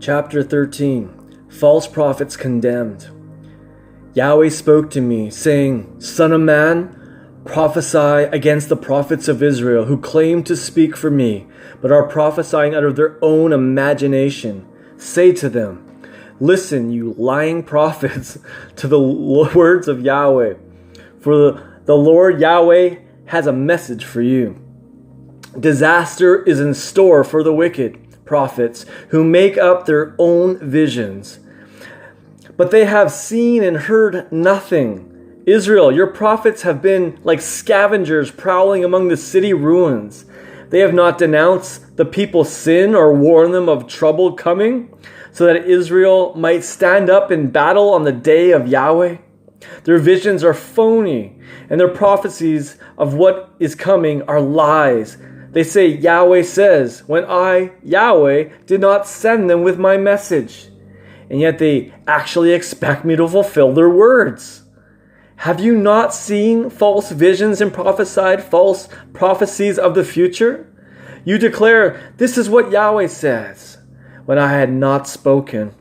Chapter 13. False prophets condemned. Yahweh spoke to me, saying, Son of man, prophesy against the prophets of Israel who claim to speak for me, but are prophesying out of their own imagination. Say to them, Listen, you lying prophets, to the words of Yahweh. For the Lord Yahweh has a message for you. Disaster is in store for the wicked prophets who make up their own visions. But they have seen and heard nothing. Israel, your prophets have been like scavengers prowling among the city ruins. They have not denounced the people's sin or warned them of trouble coming, so that Israel might stand up in battle on the day of Yahweh. Their visions are phony, and their prophecies of what is coming are lies. They say, Yahweh says, when I, Yahweh, did not send them with my message. And yet they actually expect me to fulfill their words. Have you not seen false visions and prophesied false prophecies of the future? You declare, this is what Yahweh says, when I had not spoken.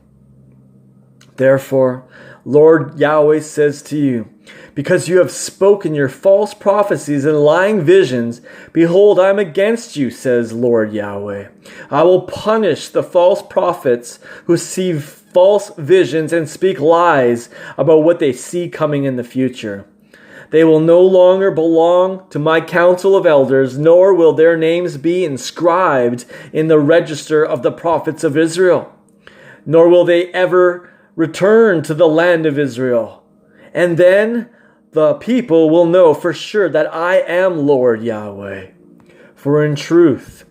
Therefore, Lord Yahweh says to you, because you have spoken your false prophecies and lying visions, behold, I am against you, says Lord Yahweh. I will punish the false prophets who see false visions and speak lies about what they see coming in the future. They will no longer belong to my council of elders, nor will their names be inscribed in the register of the prophets of Israel, nor will they ever return to the land of Israel. And then the people will know for sure that I am Lord Yahweh. For in truth,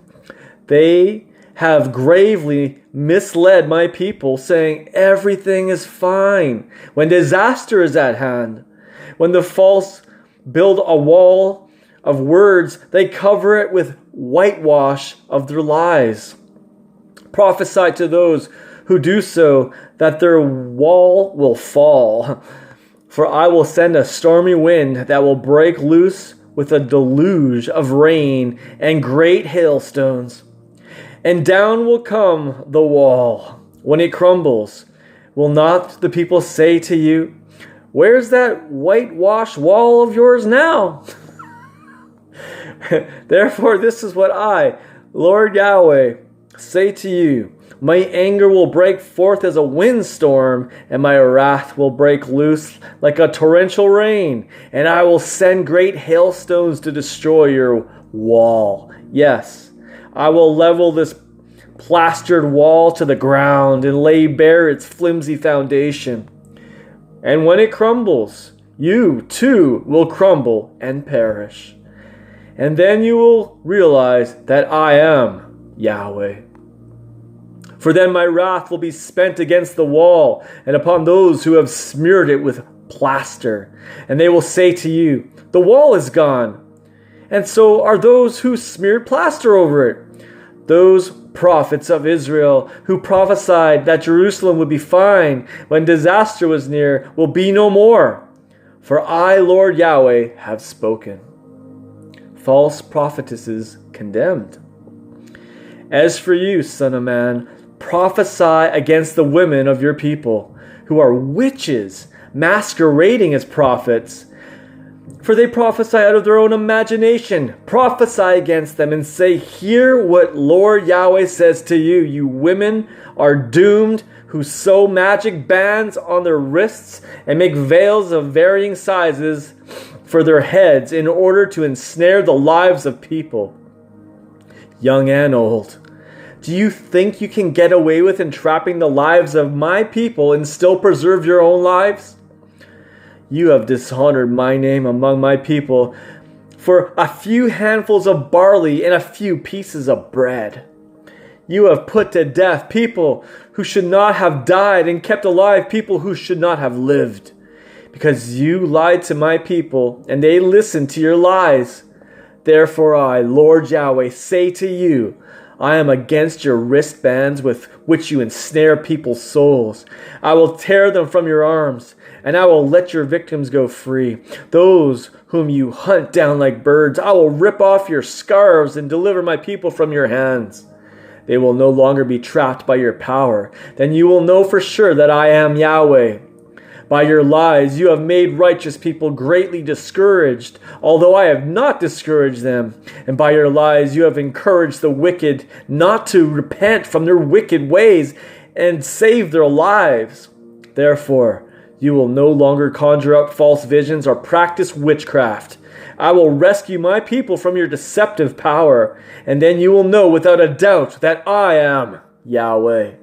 they have gravely misled my people, saying everything is fine, when disaster is at hand. When the false build a wall of words, they cover it with whitewash of their lies. Prophesy to those who do so that their wall will fall. For I will send a stormy wind that will break loose with a deluge of rain and great hailstones. And down will come the wall when it crumbles. Will not the people say to you, where's that whitewashed wall of yours now? Therefore, this is what I, Lord Yahweh, say to you. My anger will break forth as a windstorm, and my wrath will break loose like a torrential rain, and I will send great hailstones to destroy your wall. Yes, I will level this plastered wall to the ground and lay bare its flimsy foundation. And when it crumbles, you too will crumble and perish. And then you will realize that I am Yahweh. For then my wrath will be spent against the wall and upon those who have smeared it with plaster. And they will say to you, the wall is gone. And so are those who smeared plaster over it. Those prophets of Israel who prophesied that Jerusalem would be fine when disaster was near will be no more. For I, Lord Yahweh, have spoken. False prophetesses condemned. As for you, son of man, prophesy against the women of your people, who are witches masquerading as prophets. For they prophesy out of their own imagination. Prophesy against them and say, hear what Lord Yahweh says to you. You women are doomed who sew magic bands on their wrists and make veils of varying sizes for their heads in order to ensnare the lives of people, young and old. Do you think you can get away with entrapping the lives of my people and still preserve your own lives? You have dishonored my name among my people for a few handfuls of barley and a few pieces of bread. You have put to death people who should not have died and kept alive people who should not have lived. Because you lied to my people and they listened to your lies. Therefore I, Lord Yahweh, say to you, I am against your wristbands with which you ensnare people's souls. I will tear them from your arms, and I will let your victims go free. Those whom you hunt down like birds, I will rip off your scarves and deliver my people from your hands. They will no longer be trapped by your power. Then you will know for sure that I am Yahweh. By your lies, you have made righteous people greatly discouraged, although I have not discouraged them. And by your lies, you have encouraged the wicked not to repent from their wicked ways and save their lives. Therefore, you will no longer conjure up false visions or practice witchcraft. I will rescue my people from your deceptive power, and then you will know without a doubt that I am Yahweh.